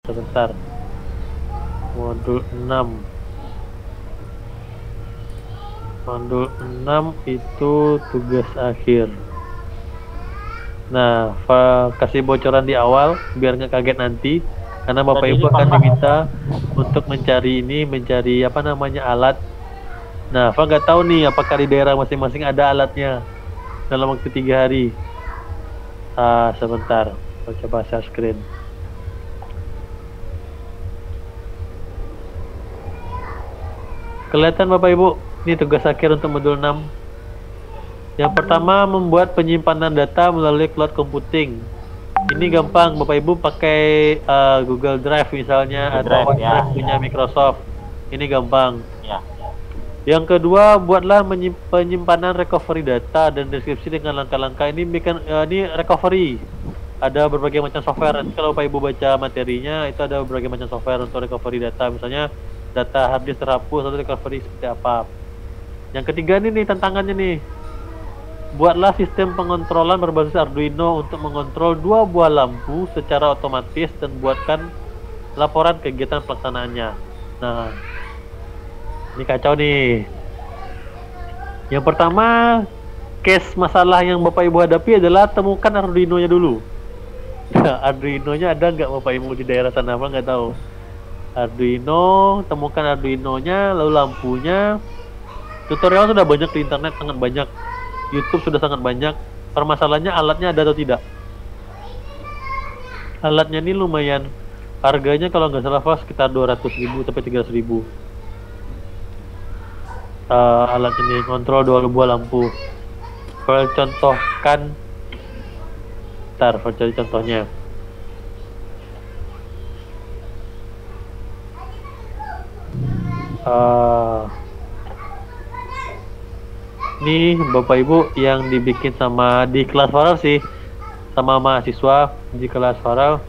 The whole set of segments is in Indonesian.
sebentar. Modul 6. Modul 6 itu tugas akhir. Nah, kasih bocoran di awal biar nggak kaget nanti, karena Bapak Ibu akan diminta untuk mencari apa namanya alat. Nah, Fa nggak tahu nih apakah di daerah masing-masing ada alatnya dalam waktu 3 hari. Sebentar, I'll coba share screen. Kelihatan Bapak Ibu, ini tugas akhir untuk modul 6. Yang pertama, membuat penyimpanan data melalui cloud computing. Ini gampang, Bapak Ibu pakai Google Drive misalnya, atau OneDrive punya Microsoft. Ini gampang. Ya. Yang kedua, buatlah penyimpanan recovery data dan deskripsi dengan langkah-langkah. Ini recovery. Ada berbagai macam software. Nanti kalau Bapak Ibu baca materinya, itu ada berbagai macam software untuk recovery data. Misalnya data hard disk terhapus atau recovery seperti apa. Yang ketiga nih tantangannya nih. Buatlah sistem pengontrolan berbasis Arduino untuk mengontrol 2 buah lampu secara otomatis dan buatkan laporan kegiatan pelaksanaannya. Nah, ini kacau nih. Yang pertama, case masalah yang Bapak Ibu hadapi adalah temukan Arduino-nya dulu. Nah, Arduino-nya ada nggak Bapak Ibu di daerah sana? Apa nggak tahu? Arduino, temukan Arduino-nya, lalu lampunya. Tutorial sudah banyak di internet, sangat banyak. YouTube sudah sangat banyak. Permasalahannya alatnya ada atau tidak. Alatnya ini lumayan. Harganya kalau nggak salah sekitar 200.000 sampai 300.000. Alat ini kontrol 2 buah lampu. Kalau contohkan, ntar cari contohnya. Ini Bapak Ibu yang dibikin di kelas Farel sih, sama mahasiswa di kelas Farel.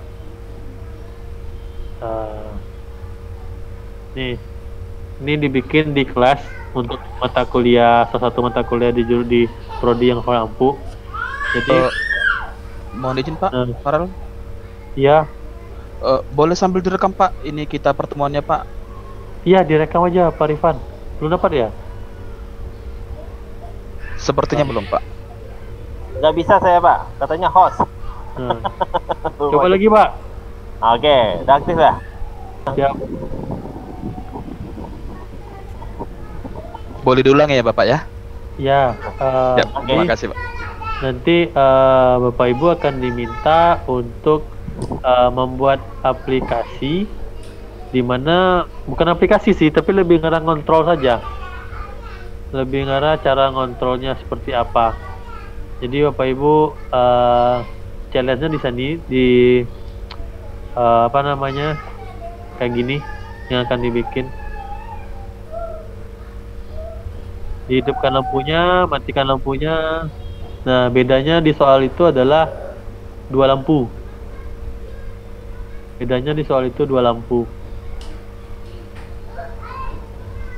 Ini dibikin di kelas untuk mata kuliah, salah satu mata kuliah di prodi yang lampu. Jadi mohon izin Pak Farel. Iya. Boleh sambil direkam Pak, ini kita pertemuannya Pak. Iya, direkam aja Pak Rifan. Belum dapat ya? Sepertinya belum Pak. Nggak bisa saya Pak, katanya host. Coba lagi Pak. Oke, udah aktif ya? Siap. Boleh diulang ya Bapak ya? Ya. Terima kasih Pak. Nanti Bapak Ibu akan diminta untuk membuat aplikasi, dimana bukan aplikasi sih, tapi lebih ngarah kontrol saja. Lebih ngarah cara ngontrolnya seperti apa. Jadi Bapak Ibu challenge-nya di sini apa namanya, kayak gini yang akan dibikin. Dihidupkan lampunya, matikan lampunya. Nah, bedanya di soal itu adalah 2 lampu. Bedanya di soal itu 2 lampu.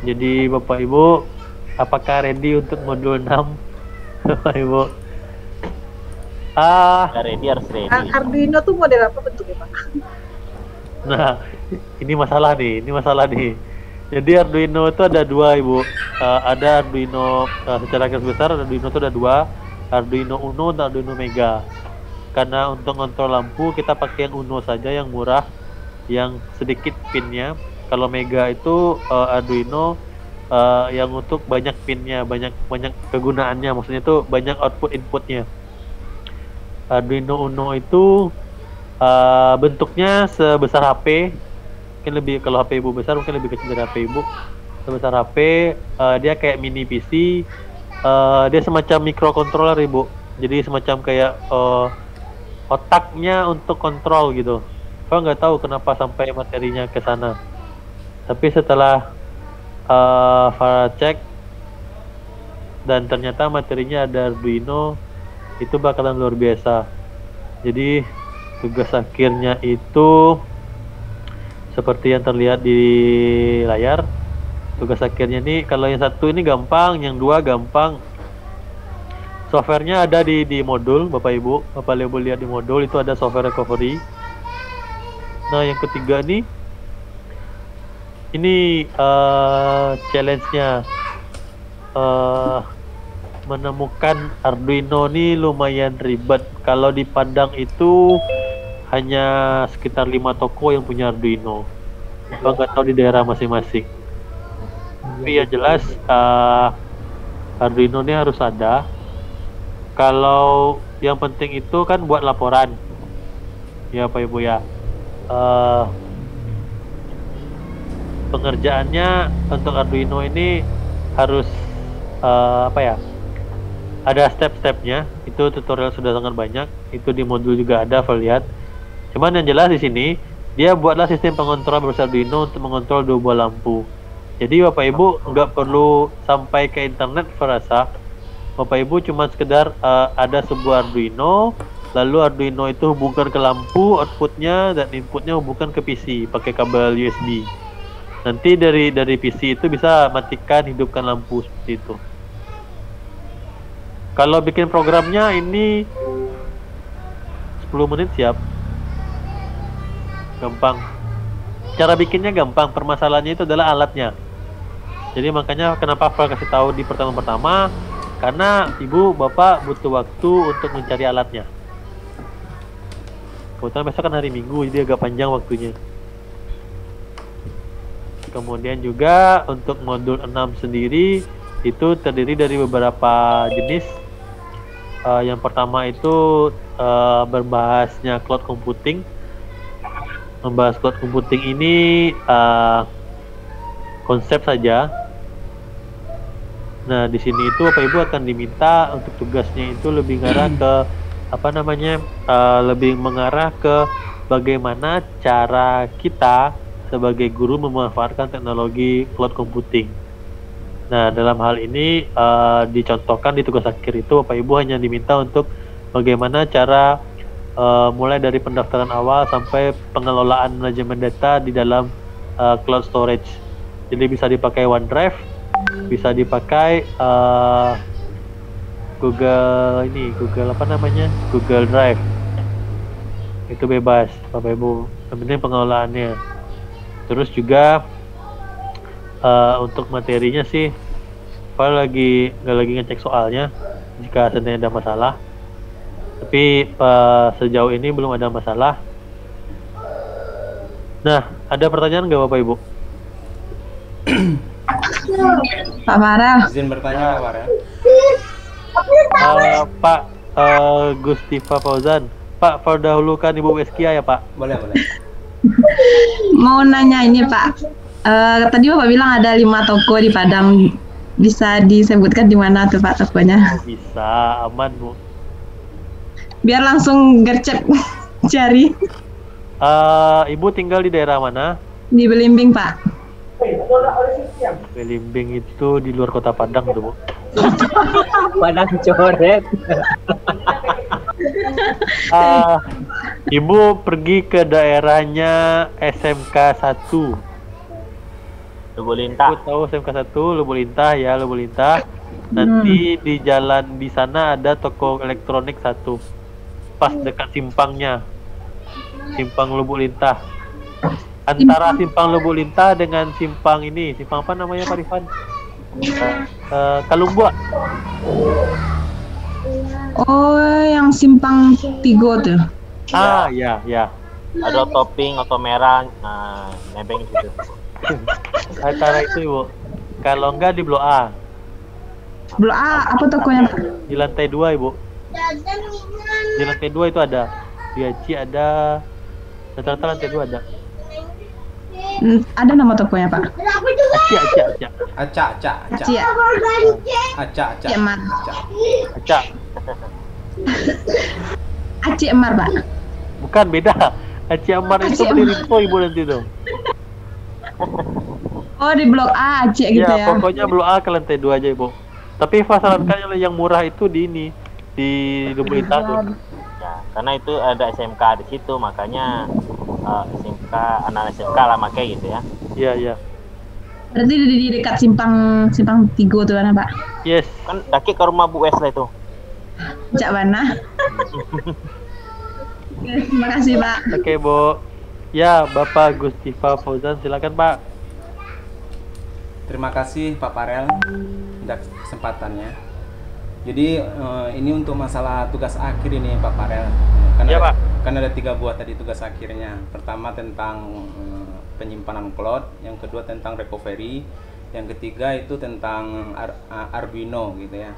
Jadi Bapak Ibu, apakah ready untuk modul 6? Bapak Ibu. Ready, harus ready. Arduino tuh model apa bentuknya Pak? Nah, ini masalah nih. Jadi Arduino itu ada 2 Ibu. Ada Arduino secara garis besar, Arduino itu ada 2, Arduino Uno dan Arduino Mega. Karena untuk kontrol lampu kita pakai yang Uno saja, yang murah, yang sedikit pinnya. Kalau Mega itu Arduino yang untuk banyak pinnya, banyak kegunaannya, maksudnya itu banyak output inputnya. Arduino Uno itu bentuknya sebesar HP, mungkin lebih, kalau HP Ibu besar mungkin lebih kecil dari HP Ibu. Sebesar HP, dia kayak mini PC, dia semacam microcontroller Ibu. Jadi semacam kayak otaknya untuk kontrol gitu. Saya nggak tahu kenapa sampai materinya ke sana. Tapi setelah Farah cek dan ternyata materinya ada Arduino, itu bakalan luar biasa. Jadi tugas akhirnya itu seperti yang terlihat di layar. Tugas akhirnya nih, kalau yang satu ini gampang, yang 2 gampang. Softwarenya ada di modul Bapak Ibu. Bapak Ibu lihat di modul itu ada software recovery. Nah, yang ketiga nih, ini challenge-nya menemukan Arduino nih lumayan ribet. Kalau dipandang itu hanya sekitar 5 toko yang punya Arduino. Gua nggak tahu di daerah masing-masing. Tapi ya jelas Arduino ini harus ada. Kalau yang penting itu kan buat laporan, ya Pak Ibu ya. Pengerjaannya untuk Arduino ini harus ada step-stepnya. Itu tutorial sudah sangat banyak. Itu di modul juga ada, lihat. Cuman yang jelas di sini dia buatlah sistem pengontrol berusaha Arduino untuk mengontrol 2 buah lampu. Jadi Bapak Ibu nggak perlu sampai ke internet, rasa. Bapak Ibu cuma sekedar ada sebuah Arduino, lalu Arduino itu hubungkan ke lampu, outputnya dan inputnya hubungkan ke PC pakai kabel USB. Nanti dari PC itu bisa matikan, hidupkan lampu seperti itu. Kalau bikin programnya ini 10 menit siap. Gampang. Cara bikinnya gampang, permasalahannya itu adalah alatnya. Jadi makanya kenapa Val kasih tahu di pertama-pertama, karena ibu bapak butuh waktu untuk mencari alatnya. Kebetulan besok kan hari Minggu, jadi agak panjang waktunya. Kemudian juga untuk modul 6 sendiri itu terdiri dari beberapa jenis. Yang pertama itu berbahasnya cloud computing. Membahas cloud computing ini konsep saja. Nah, di sini itu Bapak Ibu akan diminta untuk tugasnya itu lebih mengarah ke lebih mengarah ke bagaimana cara kita sebagai guru memanfaatkan teknologi cloud computing. Nah, dalam hal ini dicontohkan di tugas akhir itu Bapak Ibu hanya diminta untuk bagaimana cara mulai dari pendaftaran awal sampai pengelolaan manajemen data di dalam cloud storage. Jadi bisa dipakai OneDrive, bisa dipakai Google Drive. Itu bebas Bapak Ibu, yang penting pengelolaannya. Terus juga untuk materinya sih Val nggak lagi ngecek soalnya jika seandainya ada masalah, tapi sejauh ini belum ada masalah. Nah, ada pertanyaan nggak Bapak Ibu? Pak Farel. Izin bertanya Pak Farel. Pak Gustifa Fauzan, Pak dahulukan Ibu Weskia ya Pak. Boleh. Mau nanya ini Pak. Tadi Bapak bilang ada 5 toko di Padang. Bisa disebutkan di mana tuh Pak tokonya? Oh, bisa, aman Bu. Biar langsung gercep cari. Ibu tinggal di daerah mana? Di Belimbing Pak. Belimbing itu di luar kota Padang tuh Bu. Padang coret. Ibu pergi ke daerahnya SMK 1. Lubuk Lintah. Aku tahu SMK 1 Lubuk Lintah ya, Lubuk Lintah. Nanti di jalan di sana ada toko elektronik 1. Pas dekat simpangnya. Simpang Lubuk Lintah. Antara simpang Lubuk Lintah dengan simpang ini, simpang apa namanya Pak Rifan? Kalungbuak. Oh, yang simpang 3 tuh. Ya. Ada topping atau merah, nebeng gitu. Antara itu Ibu. Kalau enggak di Blok A. Blok A, apa tokonya Pak? Di lantai 2 Ibu. Di lantai 2 itu ada. Di Aci ada. Rata-rata lantai 2 ada. Ada nama tokonya Pak? Aci. Acak. Aci ya? Acak. Aci Emar. Acak. Aci Emar Pak? Bukan, beda. Aci Amar itu Aci beli Amar. Rinto Ibu nanti tuh. Oh, di Blok A Aci gitu ya? Pokoknya Blok A ke lantai 2 aja Ibu. Tapi sarankan yang murah itu di ini, di Lubuk Lintah tuh. Ya, karena itu ada SMK di situ, makanya SMK, anak SMK lah makai gitu ya. Iya. Berarti di dekat simpang 3 tuh kan Pak? Yes. Kan daki ke rumah Bu Wes lah itu. Cak mana? Oke, terima kasih Pak. Oke, Bu. Ya, Bapak Gustifa Fauzan, silakan Pak. Terima kasih Pak Farel atas kesempatannya. Jadi ini untuk masalah tugas akhir ini Pak Farel. Iya, Pak. Kan ada 3 buah tadi tugas akhirnya. Pertama tentang penyimpanan cloud, yang kedua tentang recovery, yang ketiga itu tentang Arduino gitu ya.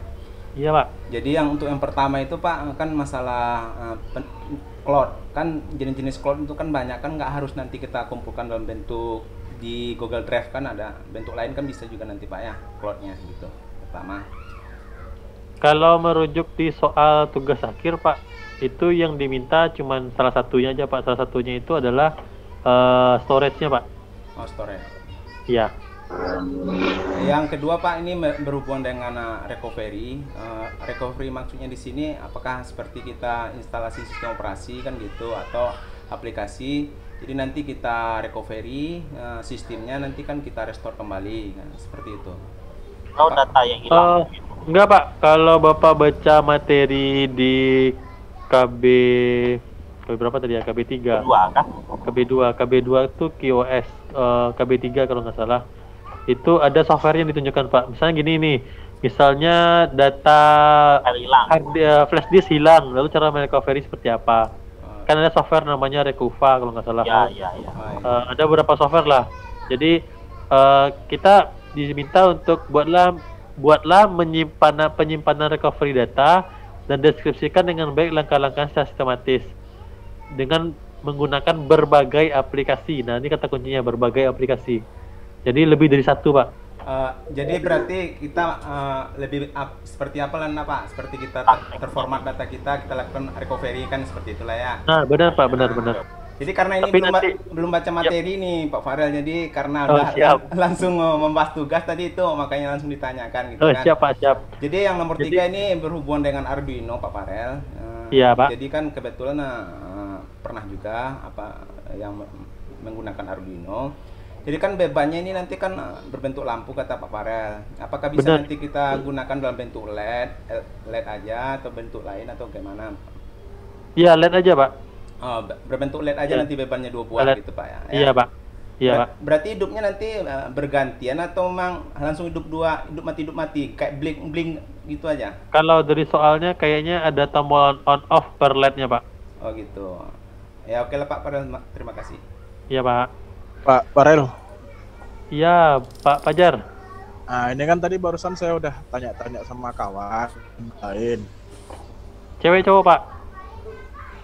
Iya, Pak. Jadi untuk yang pertama itu Pak kan masalah cloud. Kan jenis-jenis cloud itu kan banyak, kan nggak harus nanti kita kumpulkan dalam bentuk di Google Drive, kan ada bentuk lain kan bisa juga nanti Pak ya cloudnya gitu. Pertama. Kalau merujuk di soal tugas akhir Pak, itu yang diminta cuman salah satunya aja Pak. Salah satunya itu adalah storage-nya Pak. Oh, storage. Iya. Yang kedua Pak, ini berhubungan dengan recovery. Recovery maksudnya di sini apakah seperti kita instalasi sistem operasi kan gitu, atau aplikasi. Jadi nanti kita recovery sistemnya, nanti kan kita restore kembali, kan? Seperti itu. Oh, data yang hilang. Enggak Pak, kalau Bapak baca materi di KB berapa tadi ya? KB3. Kedua kah? KB2 itu QoS, KB3 kalau nggak salah. Itu ada software yang ditunjukkan Pak. Misalnya gini nih, misalnya data Hilang. flash disk hilang, lalu cara merecovery seperti apa? Kan ada software namanya Recuva kalau nggak salah. Ya. Ada beberapa software lah. Jadi kita diminta untuk buatlah penyimpanan recovery data dan deskripsikan dengan baik langkah-langkah secara sistematis dengan menggunakan berbagai aplikasi. Nah, ini kata kuncinya, berbagai aplikasi. Jadi lebih dari satu, Pak. Jadi berarti kita seperti apa lah Pak? Seperti kita terformat data kita lakukan recovery kan, seperti itulah ya. Nah, benar Pak, benar. Jadi karena ini belum baca materi nih Pak Farel, jadi karena langsung membahas tugas tadi itu, makanya langsung ditanyakan gitu kan. Siap Pak, siap. Jadi yang nomor 3 ini berhubungan dengan Arduino Pak Farel. Iya Pak. Jadi kan kebetulan pernah juga yang menggunakan Arduino. Jadi kan bebannya ini nanti kan berbentuk lampu kata Pak Farel. Apakah bisa nanti kita gunakan dalam bentuk LED aja atau bentuk lain atau gimana? Iya, LED aja Pak. Oh, berbentuk LED aja nanti bebannya 2 buah gitu Pak ya. Iya Pak. Iya Pak. Berarti hidupnya nanti bergantian atau memang langsung hidup mati kayak blink gitu aja? Kalau dari soalnya kayaknya ada tombol on off per LED-nya Pak. Oh gitu. Ya oke lah Pak Farel, terima kasih. Iya Pak. Pak Farel. Iya Pak Fajar. Nah ini kan tadi barusan saya udah tanya-tanya sama kawan lain. Cewek cowok Pak?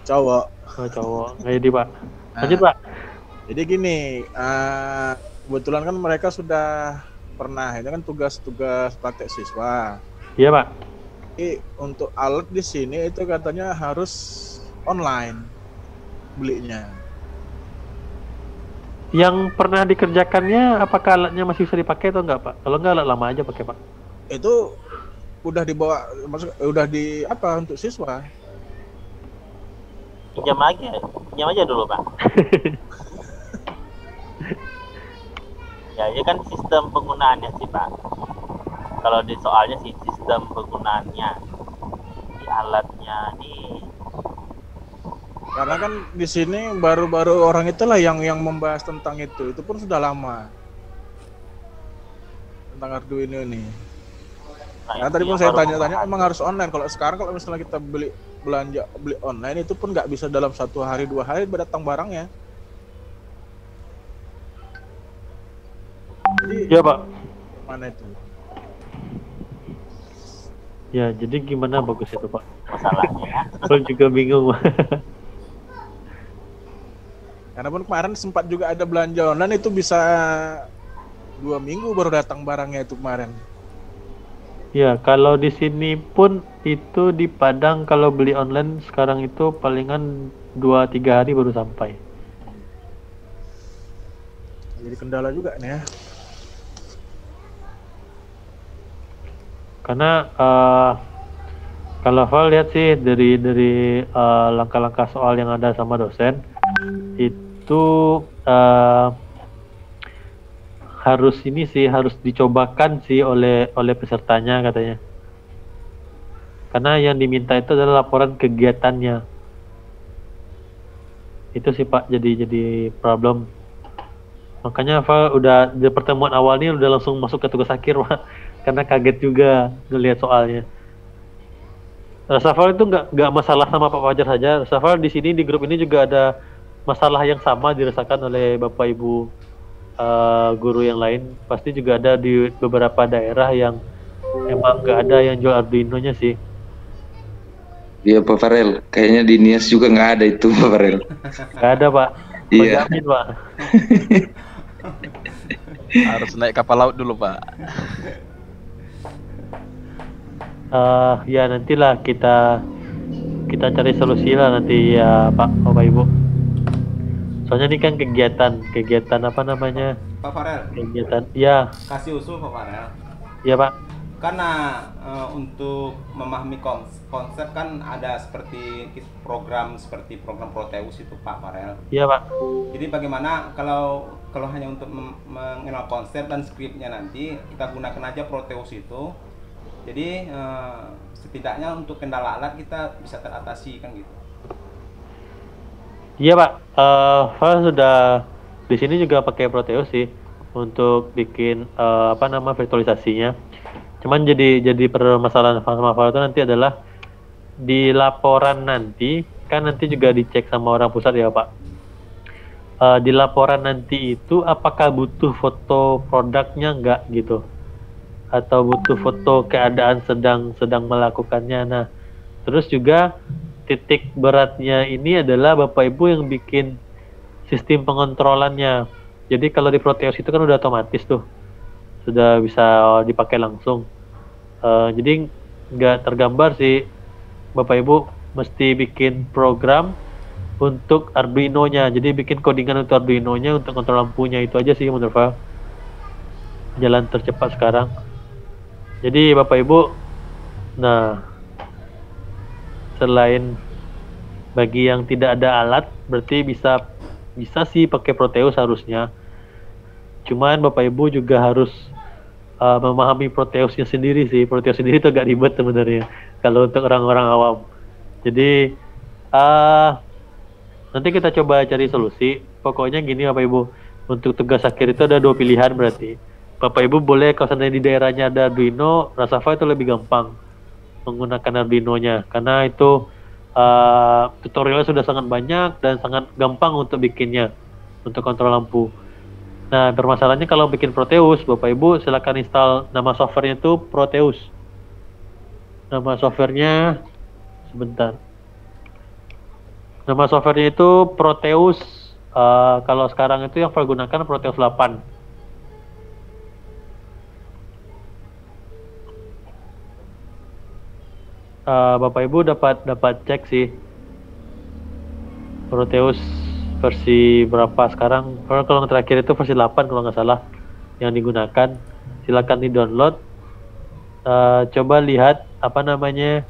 Cowok. Oh cowok, nggak jadi Pak. Lanjut Pak. Jadi gini, kebetulan kan mereka sudah pernah, ini kan tugas-tugas praktek siswa. Iya Pak. Jadi untuk alat di sini itu katanya harus online belinya. Yang pernah dikerjakannya apakah alatnya masih bisa dipakai atau enggak Pak? Kalau enggak alat lama aja pakai Pak. Itu udah dibawa, udah di apa untuk siswa? Pinjam aja dulu Pak. Ya, ini kan sistem penggunaannya sih Pak. Kalau di soalnya sih sistem penggunaannya, di alatnya nih. Karena kan di sini baru-baru orang itulah yang membahas tentang itu pun sudah lama tentang Arduino ini. Nah tadi pun saya tanya-tanya emang harus online. Kalau sekarang kalau misalnya kita beli online itu pun nggak bisa dalam 1 hari 2 hari datang barangnya. Jadi, ya Pak. Mana itu? Ya jadi gimana bagus itu Pak? Masalahnya. Aku juga bingung. Karena pun kemarin sempat juga ada belanja online itu bisa 2 minggu baru datang barangnya itu kemarin. Ya kalau di sini pun itu di Padang kalau beli online sekarang itu palingan 2-3 hari baru sampai. Jadi kendala juga nih ya. Karena kalau Val lihat sih dari langkah-langkah soal yang ada sama dosen itu harus dicobakan sih oleh pesertanya katanya. Karena yang diminta itu adalah laporan kegiatannya. Itu sih Pak, jadi problem. Makanya Val udah di pertemuan awal ini udah langsung masuk ke tugas akhir Pak, karena kaget juga ngelihat soalnya. Rasafal itu nggak masalah sama Pak Fajar saja. Rasafal di sini di grup ini juga ada masalah yang sama dirasakan oleh Bapak Ibu guru yang lain. Pasti juga ada di beberapa daerah yang emang nggak ada yang jual Arduino-nya sih. Iya Pak Farel, kayaknya di Nias juga nggak ada itu Pak Farel. Nggak ada Pak. Iya. Jamin Pak. Harus naik kapal laut dulu Pak. Ya nantilah kita cari solusi lah nanti ya Pak Bapak Ibu. Soalnya ini kan kegiatan apa namanya? Pak Farel, Kegiatan ya kasih usul Pak Farel. ya Pak. Karena untuk memahami konsep kan ada seperti program Proteus itu Pak Farel. Iya Pak. Jadi bagaimana kalau hanya untuk mengenal konsep dan skripnya nanti kita gunakan aja Proteus itu. Jadi setidaknya untuk kendala alat kita bisa teratasi kan gitu. Iya Pak. Saya sudah di sini juga pakai Proteus sih untuk bikin apa nama virtualisasinya. Cuman jadi permasalahan sama Val itu nanti adalah di laporan nanti kan nanti juga dicek sama orang pusat ya Pak. Di laporan nanti itu apakah butuh foto produknya enggak gitu, atau butuh foto keadaan sedang melakukannya. Nah, terus juga titik beratnya ini adalah Bapak Ibu yang bikin sistem pengontrolannya. Jadi kalau di Proteus itu kan udah otomatis tuh, sudah bisa dipakai langsung. Jadi nggak tergambar sih Bapak Ibu mesti bikin program untuk Arduino-nya. Jadi bikin codingan untuk Arduino-nya untuk kontrol lampunya. Itu aja sih menurut saya jalan tercepat sekarang. Jadi Bapak Ibu, nah selain bagi yang tidak ada alat berarti bisa sih pakai Proteus harusnya. Cuman Bapak Ibu juga harus memahami Proteusnya sendiri sih. Proteus sendiri itu agak ribet sebenarnya kalau untuk orang-orang awam. Jadi nanti kita coba cari solusi. Pokoknya gini Bapak Ibu, untuk tugas akhir itu ada 2 pilihan berarti. Bapak Ibu boleh kalau seandainya di daerahnya ada Arduino, Rasafal itu lebih gampang menggunakan Arduino-nya karena itu tutorialnya sudah sangat banyak dan sangat gampang untuk bikinnya untuk kontrol lampu. Nah, permasalahannya kalau bikin Proteus, Bapak Ibu silakan install, nama softwarenya itu Proteus. Nama softwarenya sebentar. Nama softwarenya itu Proteus. Kalau sekarang itu yang saya gunakan Proteus 8. Bapak Ibu dapat cek sih Proteus versi berapa sekarang. Kalau yang terakhir itu versi 8 kalau nggak salah yang digunakan. Silakan di download. Coba lihat apa namanya,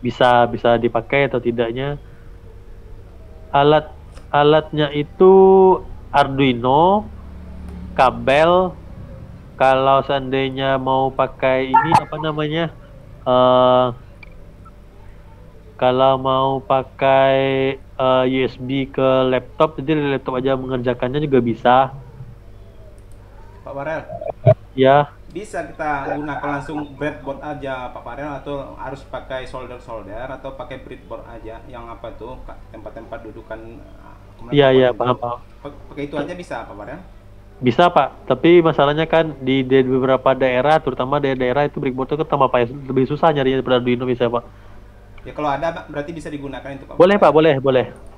bisa dipakai atau tidaknya. Alatnya itu Arduino, kabel. Kalau seandainya mau pakai ini apa namanya, kalau mau pakai USB ke laptop, jadi dari laptop aja mengerjakannya juga bisa. Pak Farel, Ya, bisa kita gunakan langsung breadboard aja Pak Farel, atau harus pakai solder atau pakai breadboard aja yang apa tuh tempat-tempat dudukan. iya paham. Pakai itu aja bisa Pak Farel? Bisa Pak, tapi masalahnya kan di beberapa daerah, terutama daerah itu breadboard itu tambah lebih susah nyarinya daripada Arduino bisa Pak. Ya kalau ada berarti bisa digunakan itu Pak. Boleh Pak,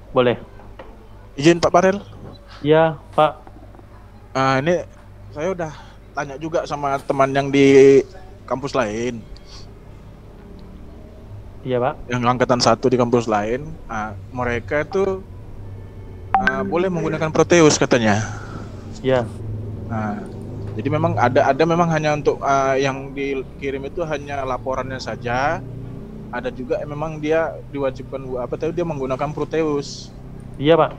boleh. Izin Pak Farel. Iya Pak. Ini saya udah tanya juga sama teman yang di kampus lain, Iya Pak. yang angkatan 1 di kampus lain. Mereka itu boleh menggunakan Proteus katanya. Iya. Jadi memang ada memang hanya untuk yang dikirim itu hanya laporannya saja. Ada juga memang dia diwajibkan dia menggunakan Proteus. Iya Pak.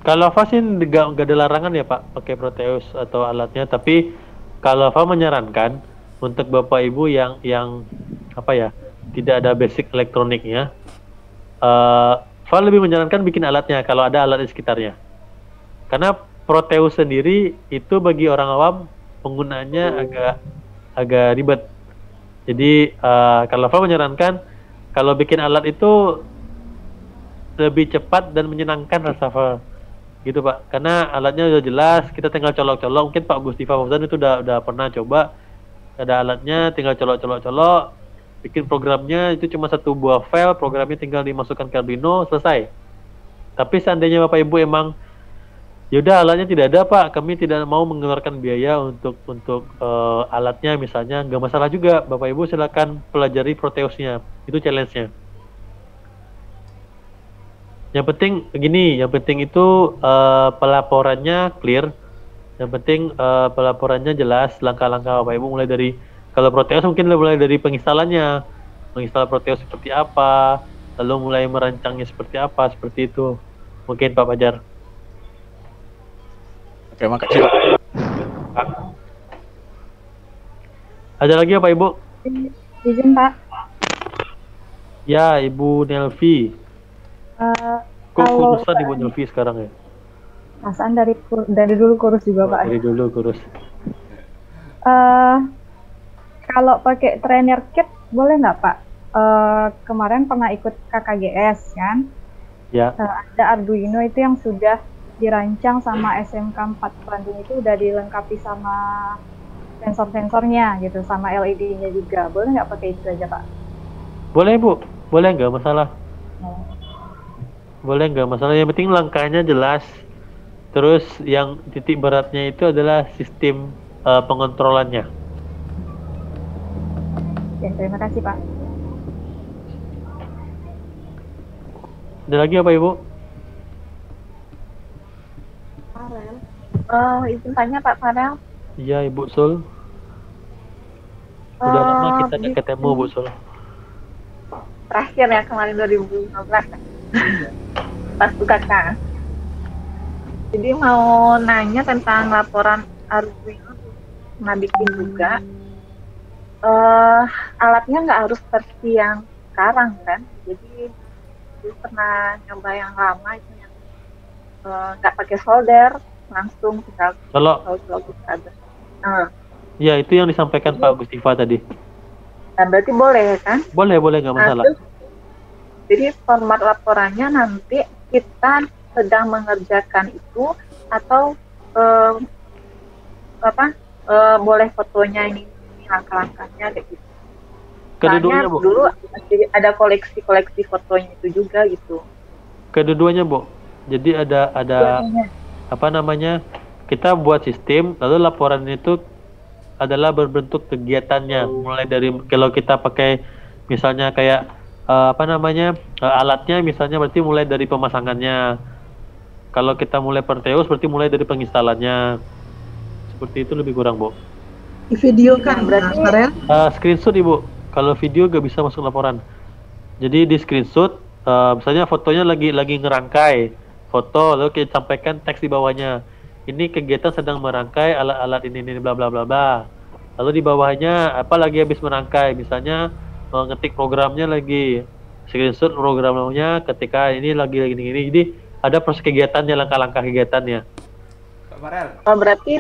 Kalau Ava sih nggak ada larangan ya Pak pakai Proteus atau alatnya, tapi kalau Ava menyarankan untuk Bapak Ibu yang apa ya, tidak ada basic elektroniknya, Val lebih menyarankan bikin alatnya kalau ada alat di sekitarnya. Karena Proteus sendiri itu bagi orang awam penggunaannya agak ribet. Jadi kalau Val menyarankan kalau bikin alat itu lebih cepat dan menyenangkan rasa Val. Gitu Pak, karena alatnya udah jelas, kita tinggal colok-colok. Mungkin Pak Gustifa Fauzan itu udah pernah coba, ada alatnya, tinggal colok-colok, bikin programnya itu cuma satu buah file, programnya tinggal dimasukkan ke Arduino, selesai. Tapi seandainya Bapak Ibu emang yaudah alatnya tidak ada Pak, kami tidak mau mengeluarkan biaya untuk alatnya misalnya, nggak masalah juga, Bapak Ibu silakan pelajari Proteusnya, itu challenge-nya. Yang penting begini, yang penting itu pelaporannya clear. Yang penting pelaporannya jelas, langkah-langkah Bapak Ibu mulai dari, kalau Proteus mungkin mulai dari penginstalannya, menginstal Proteus seperti apa, lalu mulai merancangnya seperti apa, seperti itu. Mungkin Pak Fajar. Oke, makasih. Ada lagi apa Ibu? Izin Pak. Ya, Ibu Nelvi. Kok kurusan Ibu Nelvi sekarang ya? Perasaan dari dulu kurus juga Pak. Dari dulu kurus. Kalau pakai trainer kit boleh nggak Pak? Kemarin pernah ikut KKGS kan? Ya. Ada Arduino itu yang sudah dirancang sama SMK 4 Bandung, itu udah dilengkapi sama sensor-sensornya gitu, sama LED-nya juga. Boleh nggak pakai itu aja Pak? Boleh Bu, boleh nggak masalah. Boleh nggak masalah, yang penting langkahnya jelas. Terus yang titik beratnya itu adalah sistem pengontrolannya. Ya, terima kasih Pak. Ada lagi apa Ibu? Farel. Izin tanya Pak Farel. Iya Ibu Sul. Udah lama kita nggak ketemu Bu Sul. Terakhir ya kemarin 2015 pas UKK. Jadi mau nanya tentang laporan Arduino, pernah bikin juga. Alatnya nggak harus versi yang sekarang kan, jadi pernah nyoba yang lama itu yang nggak pakai solder, langsung tinggal solder ada. Ya itu yang disampaikan Pak Gustifa tadi. Nah, berarti boleh kan? Boleh nggak masalah. Terus, jadi format laporannya nanti kita sedang mengerjakan itu atau boleh fotonya ini langkah-langkahnya kayak gitu. Kedua-duanya Bu. Dulu ada koleksi fotonya itu juga gitu. Kedua-duanya Bu. Jadi ada apa namanya? Kita buat sistem, lalu laporan itu adalah berbentuk kegiatannya. Mulai dari kalau kita pakai misalnya kayak alatnya misalnya berarti mulai dari pemasangannya. Kalau kita mulai Proteus berarti mulai dari penginstalannya. Seperti itu lebih kurang Bu. Di video kan berarti screenshot Ibu. Kalau video gak bisa masuk laporan. Jadi di screenshot misalnya fotonya lagi ngerangkai foto, lalu kita sampaikan teks di bawahnya. Ini kegiatan sedang merangkai alat-alat ini bla bla bla bla. Lalu di bawahnya apa lagi habis merangkai, misalnya ngetik programnya lagi, screenshot programnya ketika ini lagi gini. Jadi ada proses kegiatannya, langkah-langkah kegiatannya. Pak Farel. Oh, berarti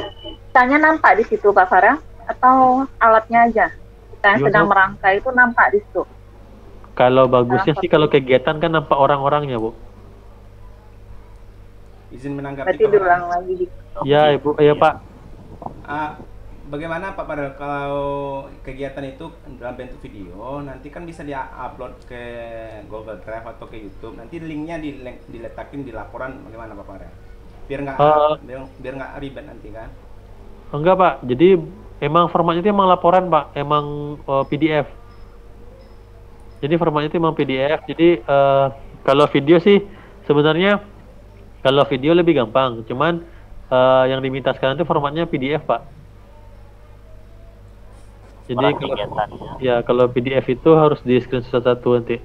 tanya nampak di situ Pak Farel atau alatnya aja? Kita yang sedang merangkai itu nampak di situ. Kalau bagusnya sih kalau kegiatan kan nampak orang-orangnya Bu. Izin menanggapi. Berarti diulang lagi gitu. Ya Ibu, ya Pak. Bagaimana Pak Farel kalau kegiatan itu dalam bentuk video, nanti kan bisa dia-upload ke Google Drive atau ke YouTube. Nanti linknya diletakin di laporan, bagaimana Pak Farel? Biar nggak ribet nanti kan? Enggak Pak, jadi emang formatnya itu emang laporan Pak, emang PDF. Jadi formatnya itu emang PDF. Jadi kalau video sih sebenarnya kalau video lebih gampang, cuman yang diminta sekarang itu formatnya PDF Pak. Jadi kalau PDF itu harus di screenshot satu nanti.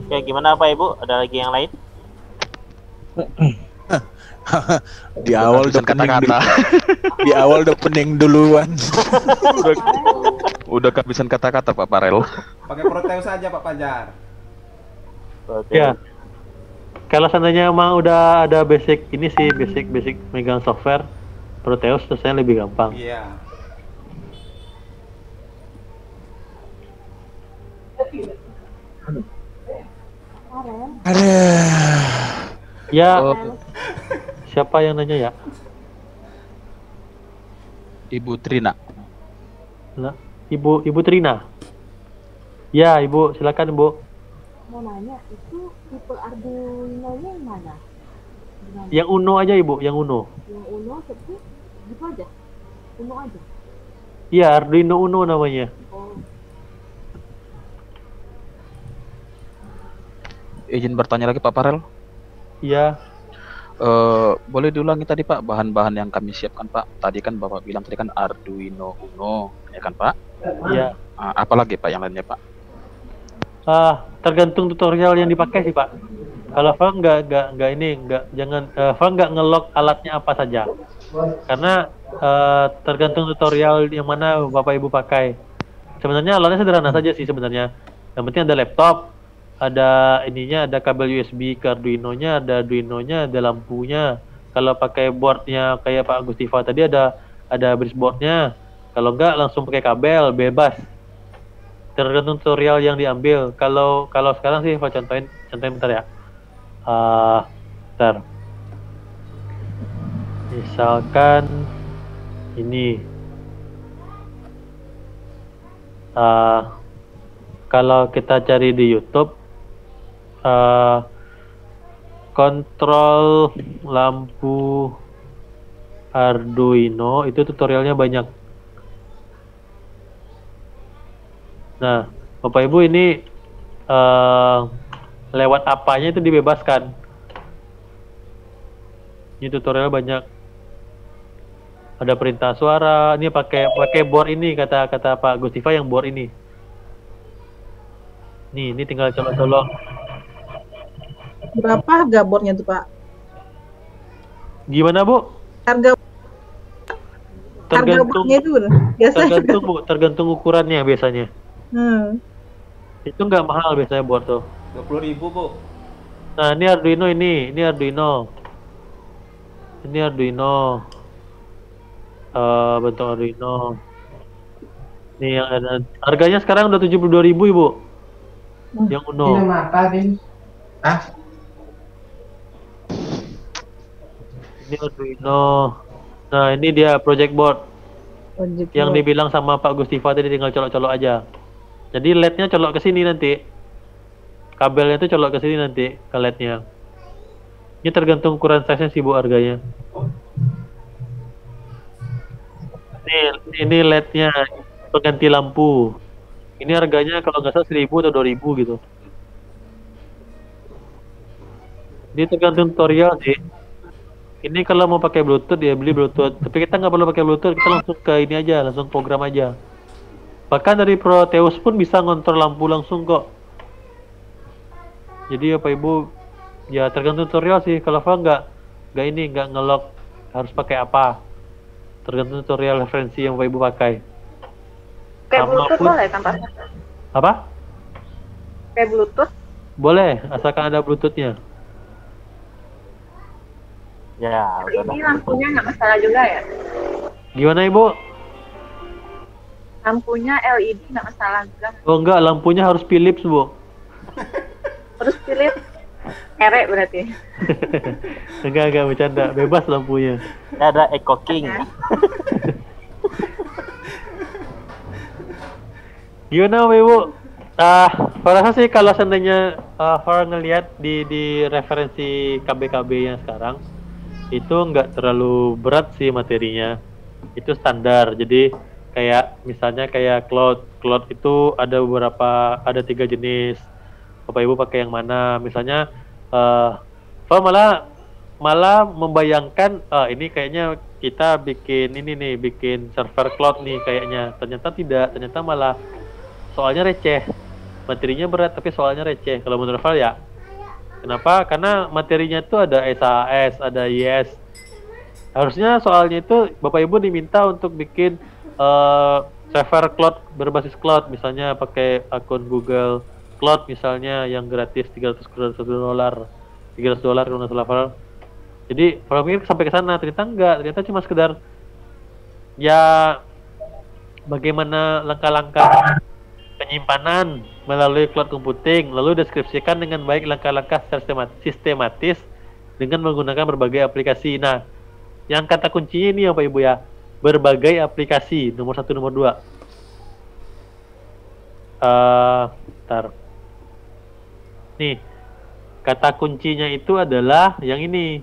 Oke, gimana Pak Ibu? Ada lagi yang lain? Di awal udah kata-kata. Di awal udah pening duluan. Udah kehabisan kata-kata Pak Farel. Pakai Proteus aja Pak Fajar. Ya. Kalau seandainya emang udah ada basic ini sih, basic megang software, Proteus terusnya lebih gampang. Iya. Ada. Ya. Oh, Siapa yang nanya ya? Ibu Trina. Nah, Ibu Trina. Ya, Ibu, silakan Ibu. Mau nanya, itu tipe Arduino-nya yang mana? Yang Uno aja Ibu, yang Uno. Yang Uno seperti gitu aja? Uno aja? Iya, Arduino Uno namanya. Oh. Izin bertanya lagi Pak Farel. Iya. Boleh diulangi tadi Pak bahan-bahan yang kami siapkan Pak. Tadi kan Bapak bilang tadi kan Arduino Uno, ya kan Pak? Iya. Apalagi Pak yang lainnya Pak? Tergantung tutorial yang dipakai sih Pak. Kalau Frank jangan Frank nggak nge-lock alatnya apa saja. Karena tergantung tutorial yang mana Bapak Ibu pakai. Sebenarnya alatnya sederhana saja sih sebenarnya. Yang penting ada laptop, ada ininya, ada kabel USB ke Arduino-nya, ada Arduino-nya, ada lampunya. Kalau pakai boardnya kayak Pak Agustiva tadi ada breadboard-nya. Kalau enggak langsung pakai kabel, bebas. Tergantung tutorial yang diambil. Kalau sekarang sih saya contohin bentar ya. Bentar. Misalkan ini. Kalau kita cari di YouTube kontrol lampu Arduino itu tutorialnya banyak. Nah, Bapak Ibu ini lewat apanya itu dibebaskan. Ini tutorial banyak. Ada perintah suara. Ini pakai board ini kata Pak Gustiva yang board ini. Nih, ini tinggal colok-colok. Berapa harga boardnya tuh Pak? Gimana Bu? Harga boardnya itu biasanya. Tergantung ukurannya biasanya. Itu nggak mahal biasanya board tuh. 20.000 Bu. Nah ini Arduino ini Arduino. Ini Arduino. Bentuk Arduino. Ini yang ada. Harganya sekarang udah 72.000 Ibu. Yang Uno. Ini apa, Bin? Ini Arduino. Nah ini dia project board. Yang dibilang sama Pak Gustiva tadi tinggal colok-colok aja. Jadi LED-nya colok ke sini nanti. Kabelnya tuh colok ke sini nanti ke LED-nya. Ini tergantung ukuran size-nya sih Bu harganya. Ini LED-nya pengganti lampu. Ini harganya kalau nggak salah 1.000 atau 2.000 gitu. Ini tergantung tutorial sih. Ini kalau mau pakai Bluetooth ya beli Bluetooth. Tapi kita nggak perlu pakai Bluetooth, kita langsung ke ini aja, langsung program aja. Bahkan dari Proteus pun bisa ngontrol lampu langsung kok. Jadi Bapak Ibu ya tergantung tutorial sih. Kalau nggak nge-lock harus pakai apa. Tergantung tutorial referensi yang Bapak Ibu pakai. Kayak Bluetooth boleh kan Pak? Apa? Kayak Bluetooth? Boleh, asalkan ada Bluetooth-nya. Ya, ini lampunya nggak masalah juga ya? Gimana Ibu? Lampunya LED nggak masalah juga? Oh enggak, lampunya harus Philips Bu. Terus Philips? Erek berarti? enggak bercanda, bebas lampunya. Ada Eco King. Gimana Bapak Ibu? Farah sih kalau seandainya Farah ngelihat di referensi KB yang sekarang itu nggak terlalu berat sih materinya, itu standar. Jadi kayak misalnya kayak cloud itu ada 3 jenis. Bapak Ibu pakai yang mana? Misalnya Farah malah membayangkan ini kayaknya kita bikin server cloud nih kayaknya. Ternyata tidak, ternyata malah soalnya receh. Materinya berat tapi soalnya receh kalau menurut Val ya. Kenapa? Karena materinya itu ada SAS, ada IS. Harusnya soalnya itu Bapak Ibu diminta untuk bikin server cloud berbasis cloud, misalnya pakai akun Google Cloud misalnya yang gratis $300 kalau nggak salah. Jadi kalau mikir sampai ke sana, ternyata enggak, ternyata cuma sekedar ya bagaimana langkah-langkah penyimpanan melalui cloud computing, lalu deskripsikan dengan baik langkah-langkah sistematis dengan menggunakan berbagai aplikasi. Nah, yang kata kuncinya ini ya Pak Ibu ya, berbagai aplikasi, nomor 1, nomor 2. Bentar. Nih, kata kuncinya itu adalah yang ini,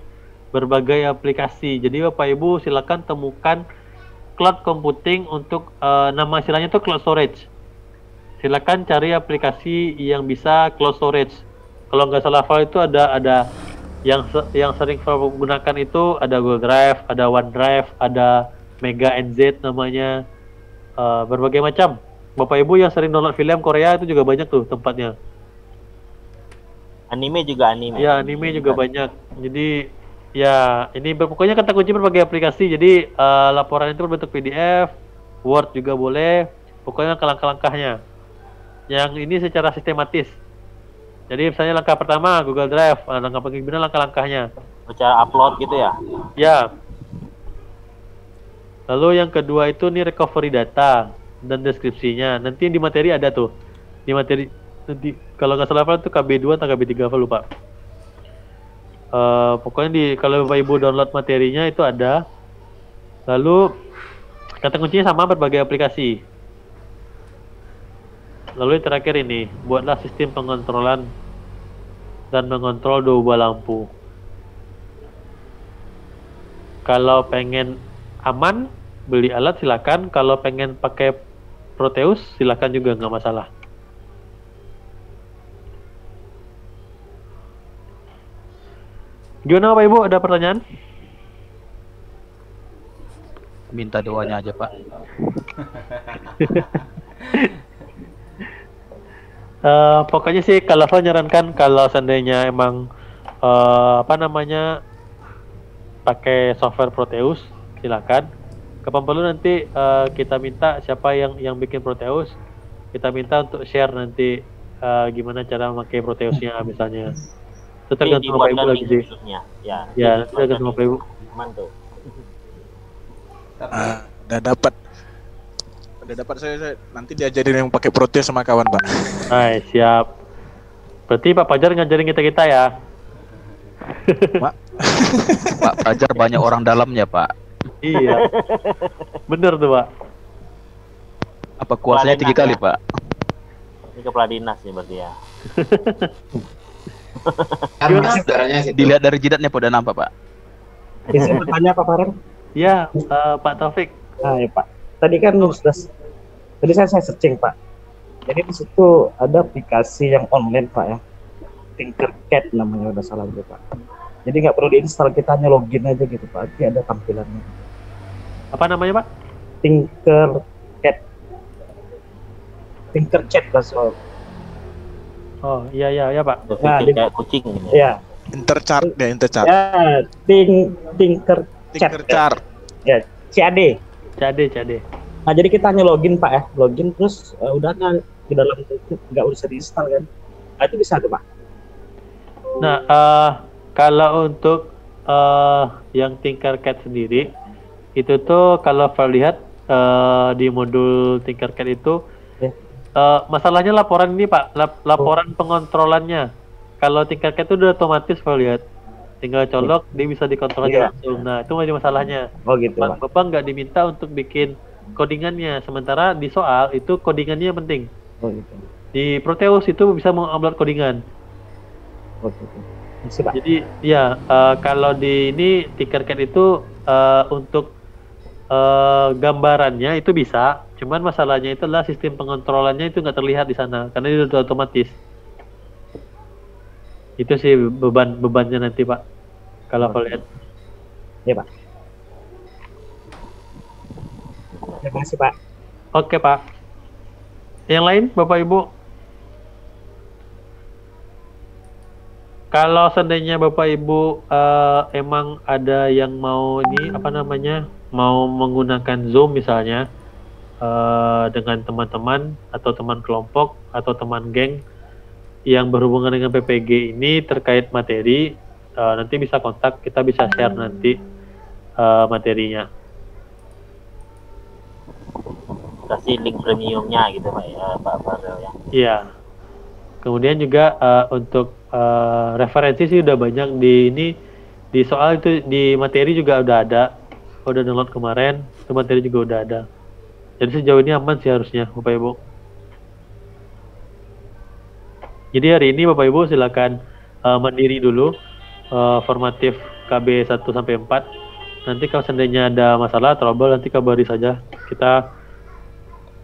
berbagai aplikasi. Jadi Bapak Ibu silakan temukan cloud computing untuk nama istilahnya itu cloud storage. Silakan cari aplikasi yang bisa cloud storage. Kalau nggak salah file itu ada yang sering gunakan itu ada Google Drive, ada OneDrive, ada Mega NZ namanya, berbagai macam. Bapak Ibu yang sering download film Korea itu juga banyak tuh tempatnya. Anime juga anime. Ya, anime juga banyak. Jadi ya ini pokoknya kata kunci berbagai aplikasi. Jadi laporan itu berbentuk PDF, Word juga boleh. Pokoknya langkah-langkahnya. Yang ini secara sistematis. Jadi misalnya langkah pertama Google Drive, langkah bagaimana langkah-langkahnya. Cara upload gitu ya? Ya. Lalu yang kedua itu nih recovery data dan deskripsinya. Nanti di materi ada tuh. Di materi nanti kalau nggak salah itu KB2 atau KB3 apa lupa. Pokoknya kalau Bapak Ibu download materinya itu ada. Lalu kata kuncinya sama berbagai aplikasi. Lalu yang terakhir ini, buatlah sistem pengontrolan dan mengontrol 2 buah lampu. Kalau pengen aman, beli alat silakan. Kalau pengen pakai Proteus silakan juga, nggak masalah. Gimana Pak Ibu, ada pertanyaan? Minta doanya aja Pak. Pokoknya sih kalau saya nyarankan kalau seandainya emang pakai software Proteus silakan. Kapan perlu nanti kita minta siapa yang bikin Proteus, kita minta untuk share nanti gimana cara memakai Proteusnya misalnya. Itu tergantung Bapak Ibu lagi sih. Ya, tergantung Bapak Ibu. Mantap. Udah dapat saya nanti diajarin yang pakai Proteus sama kawan Pak. Hai, siap. Berarti Pak Fajar ngajarin kita ya. Pak Fajar banyak orang dalamnya Pak. Iya. Bener tuh Pak. Apa kuasanya tinggi kali Pak? Ini kepala dinas nih berarti ya. Dilihat dari jidatnya udah nampak Pak. Bisa bertanya Pak Farel? Iya, Pak Taufik. Nah ya Pak. Tadi kan tadi saya searching Pak. Jadi di situ ada aplikasi yang online Pak ya. Tinkercad namanya, udah salah gitu Pak. Jadi nggak perlu diinstal, kita hanya login aja gitu Pak. Nanti ada tampilannya. Apa namanya Pak? Tinkercad. Tinkercad soal. Oh iya Pak. Nah, kayak kucing ini. Ya. Interchart. Ya, Tinkercad. Ya, CAD. Nah jadi kita hanya login Pak ya, login terus udah kan di dalam itu nggak usah diinstal kan. Nah itu bisa tuh Pak. Nah kalau untuk yang Tinkercad sendiri itu tuh kalau lihat di modul Tinkercad itu masalahnya laporan ini Pak, laporan pengontrolannya. Kalau Tinkercad itu udah otomatis lihat, tinggal colok dia bisa dikontrol aja langsung. Nah itu aja masalahnya. Oh gitu Pak. Bapak nggak diminta untuk bikin codingannya, sementara di soal itu codingannya penting. Oh gitu. Di Proteus itu bisa mengupload codingan. Oh gitu. Masih, Pak. Jadi ya kalau di ini Tinkercad itu untuk gambarannya itu bisa, cuman masalahnya itu adalah sistem pengontrolannya itu nggak terlihat di sana karena itu udah otomatis. Itu sih bebannya nanti Pak kalau lihat. Ya Pak. Terima kasih Pak. Oke Pak. Yang lain Bapak Ibu? Kalau seandainya Bapak Ibu emang ada yang mau ini apa namanya, mau menggunakan Zoom misalnya dengan teman-teman atau teman kelompok atau teman geng yang berhubungan dengan PPG ini terkait materi, nanti bisa kontak, kita bisa share nanti materinya. Kasih link premiumnya gitu Pak ya, Pak Farel ya. Iya. Kemudian juga untuk referensi sih udah banyak di soal itu, di materi juga udah ada, udah download kemarin, itu materi juga udah ada. Jadi sejauh ini aman sih harusnya Bapak Ibu. Jadi hari ini Bapak Ibu silakan mandiri dulu, formatif KB 1 sampai 4. Nanti kalau seandainya ada masalah, trouble, nanti kabari saja. Kita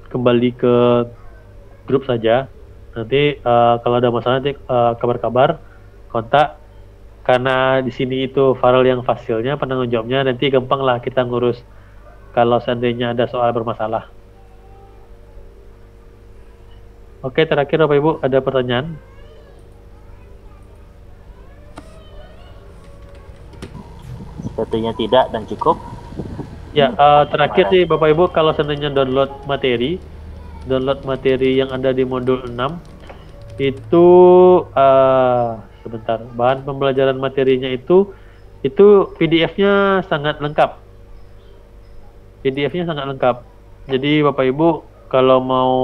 kembali ke grup saja. Nanti kalau ada masalah nanti kabar-kabar, kontak. Karena di sini itu Farel yang fasilnya, penanggung jawabnya, nanti gampang lah kita ngurus kalau seandainya ada soal bermasalah. Oke, terakhir Bapak Ibu ada pertanyaan? Sepertinya tidak dan cukup. Ya, terakhir sih Bapak Ibu, kalau seandainya download materi yang ada di modul 6 itu sebentar, bahan pembelajaran materinya itu PDF-nya sangat lengkap. PDF-nya sangat lengkap. Jadi Bapak Ibu kalau mau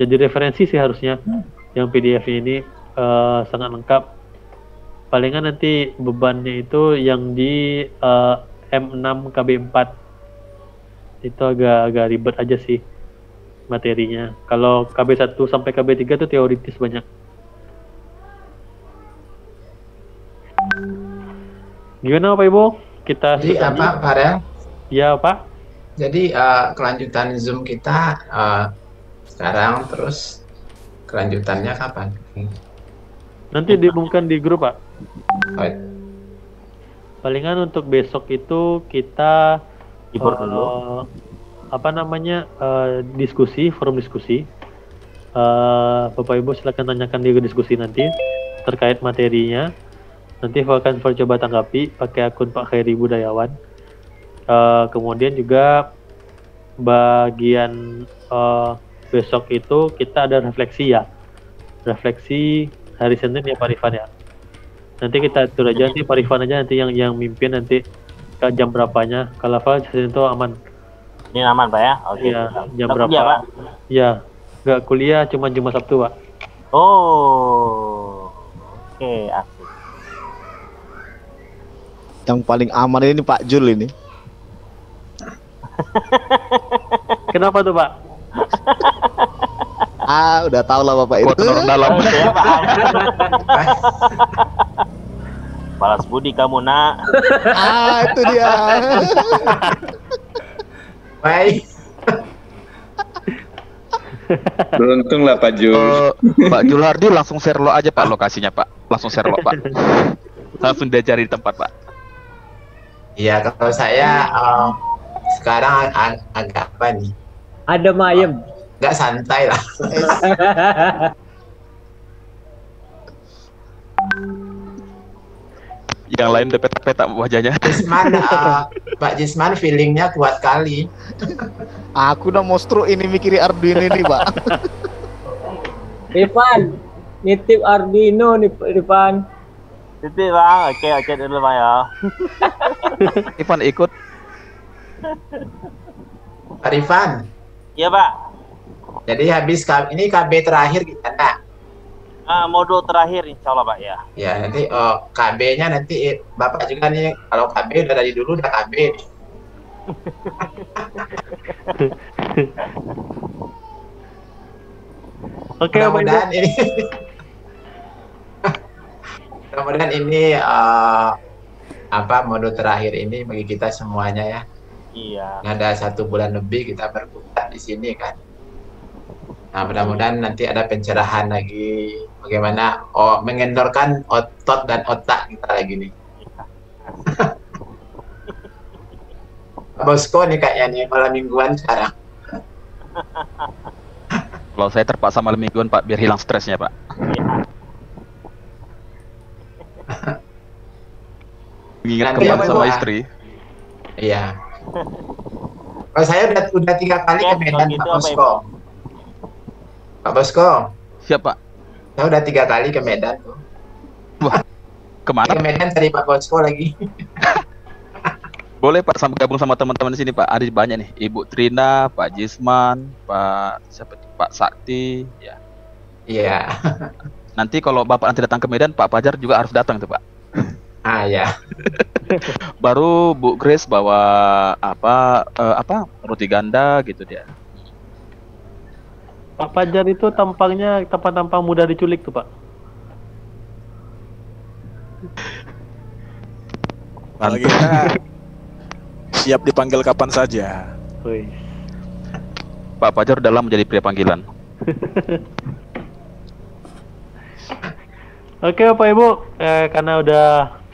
jadi referensi sih harusnya yang PDF ini sangat lengkap. Palingan nanti bebannya itu yang di M6 KB4 itu agak ribet aja sih materinya. Kalau KB1 sampai KB3 itu teoritis banyak. Gimana Bapak Ibu? Kita jadi apa Farel? Ya Pak. Jadi kelanjutan Zoom kita sekarang, terus kelanjutannya kapan? Nanti diumumkan di grup Pak. Oh. Palingan untuk besok itu kita apa namanya diskusi, forum diskusi. Bapak Ibu silakan tanyakan di diskusi nanti terkait materinya. Nanti akan coba tanggapi pakai akun Pak Khairi Budayawan. Kemudian juga bagian besok itu kita ada refleksi ya, refleksi hari Senin ya Pak Rifan ya. Nanti kita atur aja, nanti Pak Rifan aja nanti yang mimpin nanti ke jam berapanya. Kalau Pak Senin itu aman. Ini aman Pak ya? Oke. Iya, jam Nggak berapa? kuliah, Pak? Ya, nggak kuliah, cuma Jumat Sabtu Pak. Oh, oke, asik. Yang paling aman ini Pak Jul ini. Kenapa tuh Pak? Udah tahu lah Bapak itu. Dalam. Balas budi kamu nak. Itu dia. Baik. Beruntung lah Pak Jul. Pak Jul Hardi langsung share lo aja Pak lokasinya Pak. Langsung share lo Pak. Langsung dia cari di tempat Pak. Iya, kalau saya sekarang agak apa nih? Ada mayem. Nggak santai lah. Yang lain udah petak-petak wajahnya. Jisman, Pak Jisman feelingnya kuat kali. Aku udah mau stroke ini mikirin Arduino ini Pak. Rifan, nitip Arduino nih Rifan. Titip Bang, oke dulu Bang ya. Rifan ikut. Pak Rifan. Iya Pak. Jadi habis ini KB terakhir kita nak. Modul terakhir insya Allah Pak ya. Ya nanti KB-nya nanti Bapak juga nih, kalau KB udah dari dulu udah KB. Oke, mudah-mudahan ini mudah-mudahan ini apa modul terakhir ini bagi kita semuanya ya. Iya. Ada 1 bulan lebih kita berkutat di sini kan. Nah mudah-mudahan nanti ada pencerahan lagi bagaimana mengendorkan otot dan otak kita lagi nih. Bosco nih kayaknya nih malam mingguan sekarang. Kalau saya terpaksa malam mingguan Pak biar hilang stresnya Pak. mengingat Nanti kembali apa, sama Pak? istri. Iya. Kalau saya udah 3 kali ke Medan, gitu Pak apa, Bosko. Pak Bosko. Siapa? Saya udah 3 kali ke Medan. Wah, kemana? Ke Medan cari Pak Bosko lagi. Boleh Pak sama gabung sama teman-teman di sini Pak. Ada banyak nih. Ibu Trina, Pak Jisman, Pak siapa? Pak Sakti, ya. Iya. Nanti kalau Bapak nanti datang ke Medan, Pak Fajar juga harus datang tuh Pak. Ah ya. Baru Bu Grace bawa apa roti ganda gitu dia. Pak Fajar itu tampangnya tampang mudah diculik tuh Pak. Kalau kita siap dipanggil kapan saja. Wih. Pak Fajar dalam menjadi pria panggilan. Oke Bapak Ibu, karena udah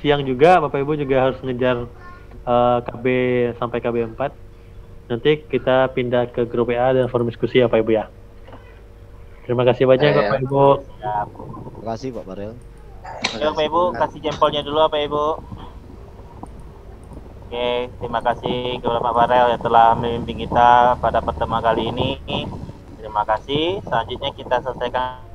siang juga, Bapak Ibu juga harus ngejar KB sampai KB 4. Nanti kita pindah ke grup WA dan forum diskusi ya Bapak Ibu ya. Terima kasih banyak Bapak Ibu. Terima kasih Pak Farel. Oke Bapak Ibu, kasih jempolnya dulu Bapak Ibu. Oke, terima kasih kepada Pak Farel yang telah membimbing kita pada pertemuan kali ini. Terima kasih. Selanjutnya kita selesaikan.